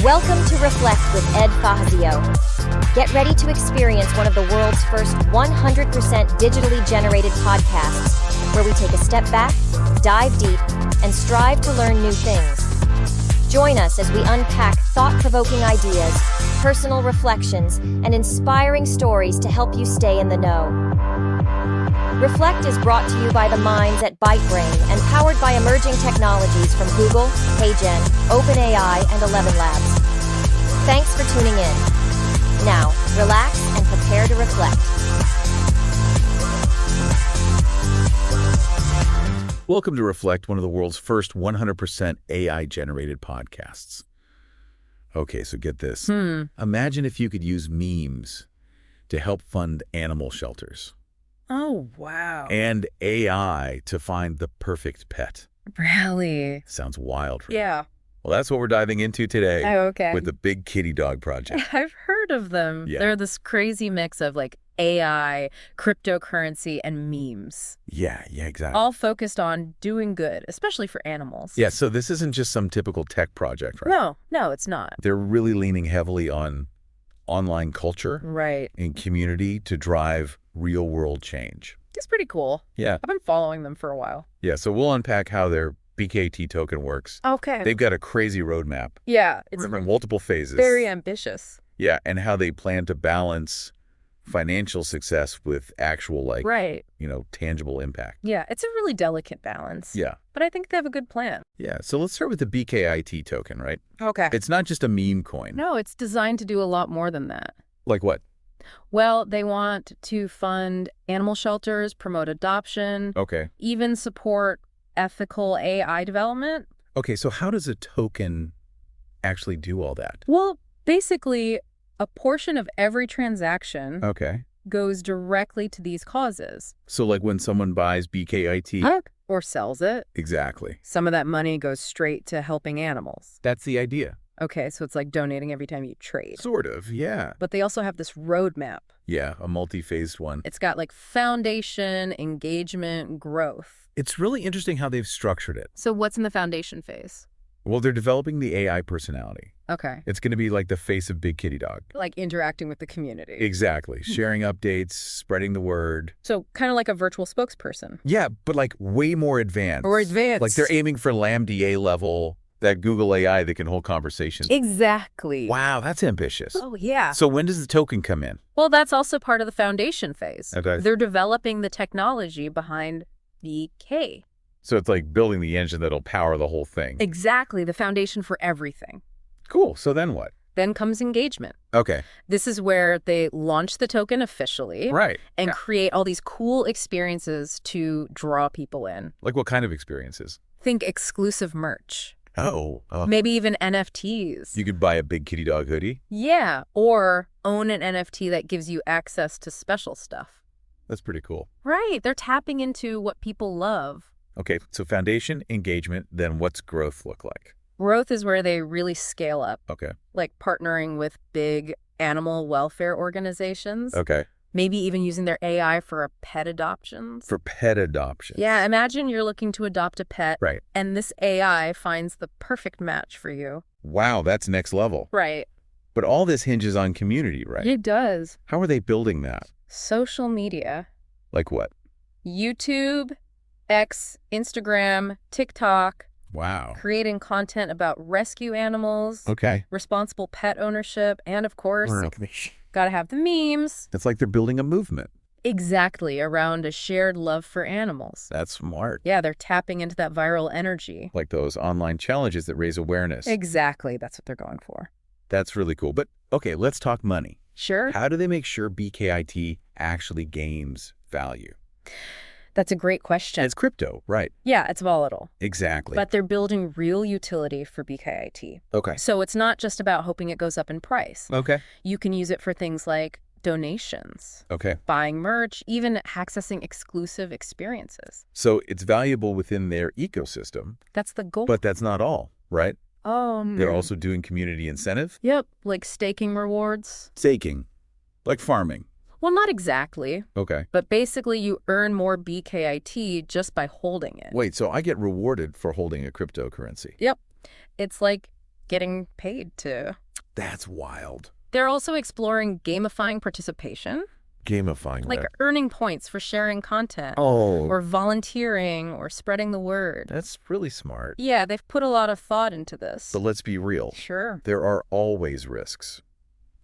Welcome to Reflect with Ed Fassio. Get ready to experience one of the world's first 100% digitally generated podcasts, where we take a step back, dive deep, and strive to learn new things. Join us as we unpack thought-provoking ideas, personal reflections, and inspiring stories to help you stay in the know. Reflect is brought to you by the minds at ByteBrain and powered by emerging technologies from Google, HeyGen, OpenAI, and 11 Labs. Thanks for tuning in. Now, relax and prepare to reflect. Welcome to Reflect, one of the world's first 100% AI-generated podcasts. Okay, so get this. Imagine if you could use memes to help fund animal shelters. Oh, wow. And AI to find the perfect pet. Really? Sounds wild. Right? Yeah. Well, that's what we're diving into today with the BigKittyDog project. I've heard of them. Yeah. They're this crazy mix of like AI, cryptocurrency, and memes. Yeah, exactly. All focused on doing good, especially for animals. Yeah, so this isn't just some typical tech project, right? No, it's not. They're really leaning heavily on online culture and community to drive real-world change. It's pretty cool. Yeah. I've been following them for a while. Yeah, so we'll unpack how their BKT token works. Okay. They've got a crazy roadmap. Yeah. It's multiple phases. very ambitious. Yeah, and how they plan to balance financial success with actual, tangible impact. Yeah, it's a really delicate balance. Yeah. But I think they have a good plan. Yeah, so let's start with the BKIT token, right? Okay. It's not just a meme coin. No, it's designed to do a lot more than that. Like what? Well, they want to fund animal shelters, promote adoption, even support ethical AI development. Okay, so how does a token actually do all that? Well, basically, a portion of every transaction goes directly to these causes. So like when someone buys BKIT? Or sells it. Exactly. Some of that money goes straight to helping animals. That's the idea. Okay, so it's like donating every time you trade. Sort of, yeah. But they also have this roadmap. Yeah, a multi-phased one. It's got like foundation, engagement, growth. It's really interesting how they've structured it. So what's in the foundation phase? Well, they're developing the AI personality. Okay. It's going to be like the face of BigKittyDog. Like interacting with the community. Exactly. Sharing updates, spreading the word. So kind of like a virtual spokesperson. Yeah, but like way more advanced. Or advanced. Like they're aiming for LambDA level, that Google AI that can hold conversations. Exactly. Wow, that's ambitious. Oh, yeah. So when does the token come in? Well, that's also part of the foundation phase. Okay. They're developing the technology behind BK. So it's like building the engine that'll power the whole thing. Exactly, the foundation for everything. Cool. So then what? Then comes engagement. Okay. This is where they launch the token officially. Right. And create all these cool experiences to draw people in. Like what kind of experiences? Think exclusive merch. Oh. Maybe even NFTs. You could buy a BigKittyDog hoodie? Yeah, or own an NFT that gives you access to special stuff. That's pretty cool. Right. They're tapping into what people love. Okay, so foundation, engagement, then what's growth look like? Growth is where they really scale up. Okay. Like partnering with big animal welfare organizations. Okay. Maybe even using their AI for pet adoptions. For pet adoptions. Yeah, imagine you're looking to adopt a pet. Right. And this AI finds the perfect match for you. Wow, that's next level. Right. But all this hinges on community, right? It does. How are they building that? Social media. Like what? YouTube, X, Instagram, TikTok. Wow. Creating content about rescue animals. Okay. Responsible pet ownership. And of course, gotta have the memes. It's like they're building a movement. Exactly, around a shared love for animals. That's smart. Yeah, they're tapping into that viral energy. Like those online challenges that raise awareness. Exactly, that's what they're going for. That's really cool. But okay, let's talk money. Sure. How do they make sure BKIT actually gains value? That's a great question. It's crypto, right? Yeah, it's volatile. Exactly. But they're building real utility for BKIT. Okay. So it's not just about hoping it goes up in price. Okay. You can use it for things like donations. Okay. Buying merch, even accessing exclusive experiences. So it's valuable within their ecosystem. That's the goal. But that's not all, right? They're Oh. also doing community incentive. Yep, like staking rewards. Staking. Like farming. Well, not exactly. Okay. But basically, you earn more BKIT just by holding it. Wait, so I get rewarded for holding a cryptocurrency? Yep. It's like getting paid to. That's wild. They're also exploring gamifying participation. Gamifying, like earning points for sharing content. Oh. Or volunteering or spreading the word. That's really smart. Yeah, they've put a lot of thought into this. But let's be real. Sure. There are always risks.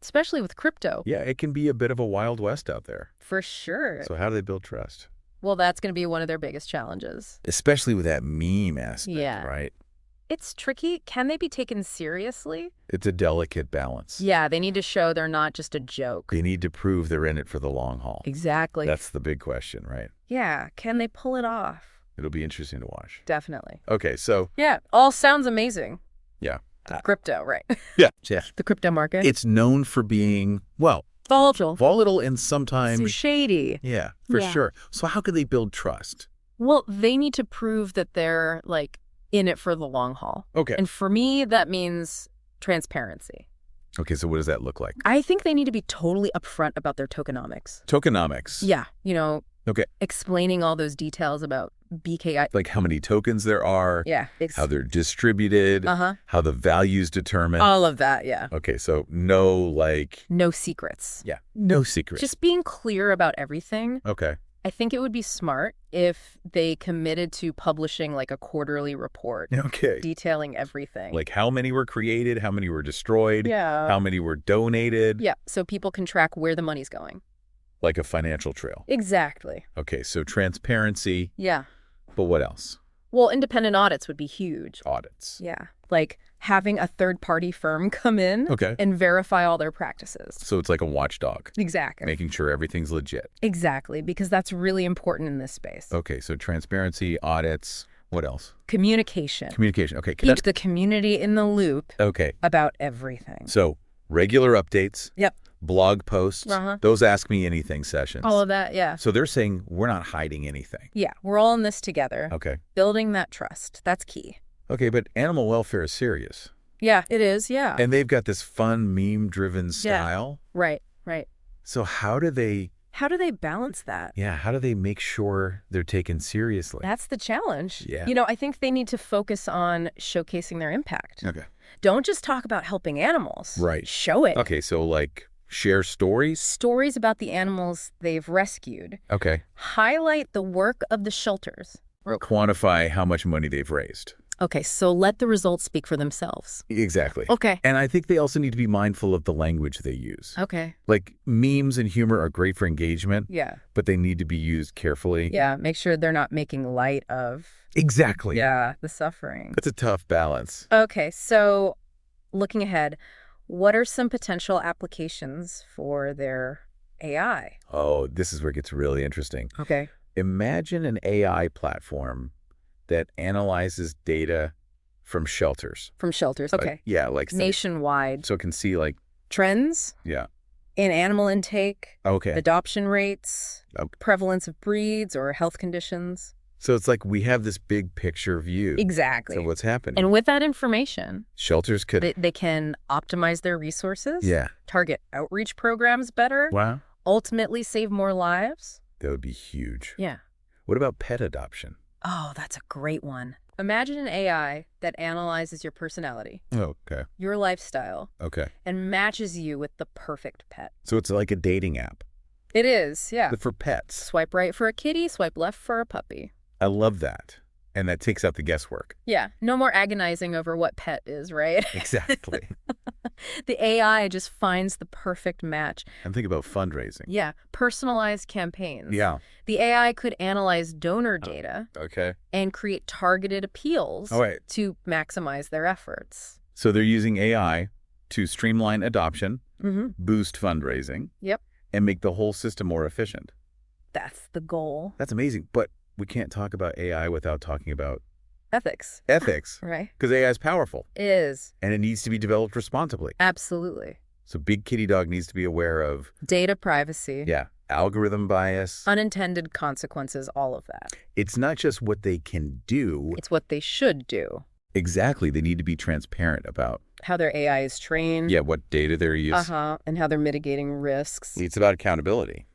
Especially with crypto. Yeah, it can be a bit of a wild west out there. For sure. So how do they build trust? Well, that's going to be one of their biggest challenges. Especially with that meme aspect, right? It's tricky. Can they be taken seriously? It's a delicate balance. Yeah, they need to show they're not just a joke. They need to prove they're in it for the long haul. Exactly. That's the big question, right? Yeah, can they pull it off? It'll be interesting to watch. Definitely. Okay, so... Yeah, all sounds amazing. Yeah. Crypto, right? Yeah. The crypto market. It's known for being, well... Volatile and sometimes... shady. Yeah, for sure. So how could they build trust? Well, they need to prove that they're, in it for the long haul. Okay. And for me, that means transparency. Okay, so what does that look like? I think they need to be totally upfront about their tokenomics. Tokenomics? Yeah, okay, explaining all those details about BKI. Like how many tokens there are, how they're distributed, how the value's determined. All of that, yeah. Okay, so no secrets. Yeah, no secrets. Just being clear about everything. Okay. I think it would be smart if they committed to publishing a quarterly report. Okay. Detailing everything. Like how many were created, how many were destroyed, yeah, how many were donated. Yeah, so people can track where the money's going. Like a financial trail. Exactly. Okay, so transparency. Yeah. But what else? Well, independent audits would be huge. Audits. Yeah. Like having a third-party firm come in and verify all their practices. So it's like a watchdog. Exactly. Making sure everything's legit. Exactly, because that's really important in this space. Okay, so transparency, audits, what else? Communication. Communication, okay. Keep the community in the loop about everything. So regular updates. Yep. Blog posts. Those Ask Me Anything sessions. All of that, yeah. So they're saying we're not hiding anything. Yeah, we're all in this together. Okay. Building that trust. That's key. Okay, but animal welfare is serious. Yeah, it is, yeah. And they've got this fun meme-driven style. Yeah. Right. So how do they balance that? Yeah, how do they make sure they're taken seriously? That's the challenge. Yeah. I think they need to focus on showcasing their impact. Okay. Don't just talk about helping animals. Right. Show it. Okay, so share stories? Stories about the animals they've rescued. Okay. Highlight the work of the shelters. Quantify how much money they've raised. Okay, so let the results speak for themselves. Exactly. Okay. And I think they also need to be mindful of the language they use. Okay. Memes and humor are great for engagement. Yeah. But they need to be used carefully. Yeah, make sure they're not making light of... Exactly. Yeah, the suffering. It's a tough balance. Okay, so looking ahead, what are some potential applications for their AI? Oh, this is where it gets really interesting. Okay. Imagine an AI platform that analyzes data from shelters. From shelters, okay. Nationwide. So it can see trends? Yeah. In animal intake. Okay. Adoption rates. Okay. Prevalence of breeds or health conditions. So it's we have this big picture view. Exactly. So what's happening? And with that information, shelters could... They can optimize their resources. Yeah. Target outreach programs better. Wow. Ultimately save more lives. That would be huge. Yeah. What about pet adoption? Oh, that's a great one. Imagine an AI that analyzes your personality. Oh, okay. Your lifestyle. Okay. And matches you with the perfect pet. So it's like a dating app. It is, yeah. But for pets. Swipe right for a kitty, swipe left for a puppy. I love that. And that takes out the guesswork. Yeah. No more agonizing over what pet is, right? Exactly. The AI just finds the perfect match. I'm thinking about fundraising. Yeah. Personalized campaigns. Yeah. The AI could analyze donor data. Okay. And create targeted appeals to maximize their efforts. So they're using AI to streamline adoption, boost fundraising, and make the whole system more efficient. That's the goal. That's amazing. But we can't talk about AI without talking about ethics. Right. Because AI is powerful. It is. And it needs to be developed responsibly. Absolutely. So BigKittyDog needs to be aware of... data privacy. Yeah. Algorithm bias. Unintended consequences, all of that. It's not just what they can do. It's what they should do. Exactly. They need to be transparent about... how their AI is trained. Yeah, what data they're using. And how they're mitigating risks. It's about accountability.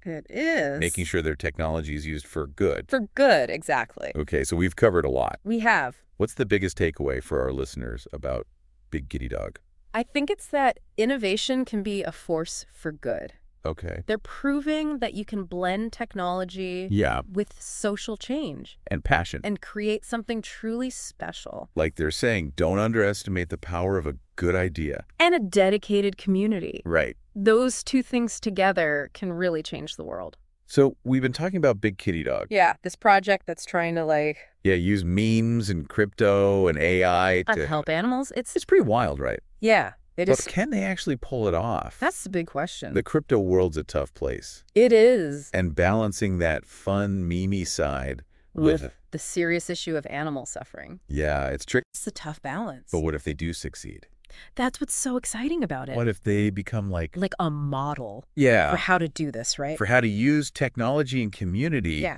It is. Making sure their technology is used for good. For good, exactly. Okay, so we've covered a lot. We have. What's the biggest takeaway for our listeners about BigKittyDog? I think it's that innovation can be a force for good. Okay. They're proving that you can blend technology with social change. And passion. And create something truly special. Like they're saying, don't underestimate the power of a good idea. And a dedicated community. Right. Those two things together can really change the world. So we've been talking about BigKittyDog. Yeah, this project that's trying to use memes and crypto and AI to help animals. It's pretty wild, right? Yeah. But can they actually pull it off? That's the big question. The crypto world's a tough place. It is. And balancing that fun, memey side with the serious issue of animal suffering. Yeah, it's tricky. It's a tough balance. But what if they do succeed? That's what's so exciting about it. What if they become like a model for how to do this, right? For how to use technology and community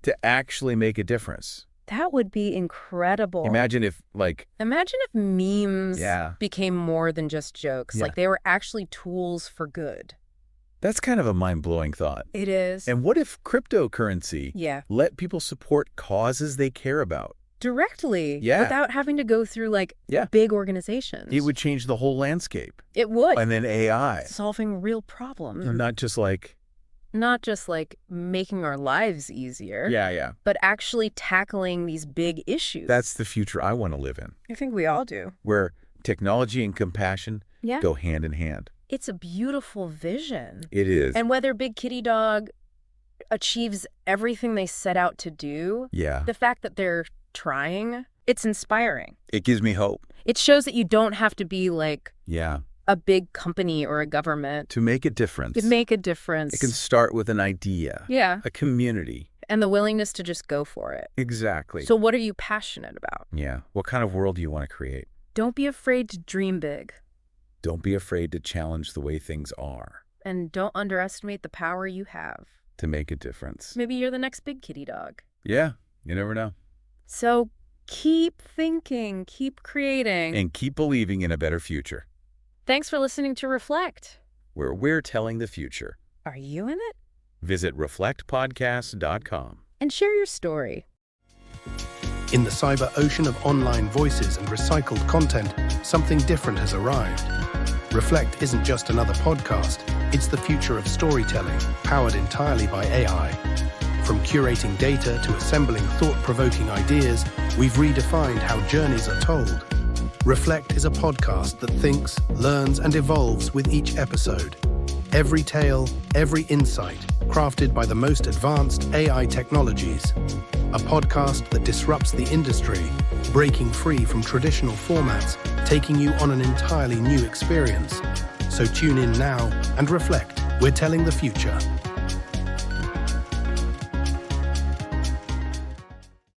to actually make a difference. That would be incredible. Imagine if memes became more than just jokes. Like they were actually tools for good. That's kind of a mind-blowing thought. It is. And what if cryptocurrency let people support causes they care about? Directly. Without having to go through big organizations. It would change the whole landscape. It would. And then AI. Solving real problems. Not just making our lives easier. Yeah. But actually tackling these big issues. That's the future I want to live in. I think we all do. Where technology and compassion go hand in hand. It's a beautiful vision. It is. And whether BigKittyDog achieves everything they set out to do, the fact that they're trying, it's inspiring. It gives me hope. It shows that you don't have to be a big company or a government to make a difference. It can start with an idea. A community. And the willingness to just go for it. Exactly. So what are you passionate about? Yeah. What kind of world do you want to create? Don't be afraid to dream big. Don't be afraid to challenge the way things are. And don't underestimate the power you have. To make a difference. Maybe you're the next BigKittyDog. Yeah. You never know. So keep thinking, keep creating. And keep believing in a better future. Thanks for listening to Reflect, where we're telling the future. Are you in it? Visit reflectpodcast.com. And share your story. In the cyber ocean of online voices and recycled content, something different has arrived. Reflect isn't just another podcast, it's the future of storytelling, powered entirely by AI. From curating data to assembling thought-provoking ideas, we've redefined how journeys are told. Reflect is a podcast that thinks, learns, and evolves with each episode. Every tale, every insight, crafted by the most advanced AI technologies. A podcast that disrupts the industry, breaking free from traditional formats, taking you on an entirely new experience. So tune in now and reflect. We're telling the future.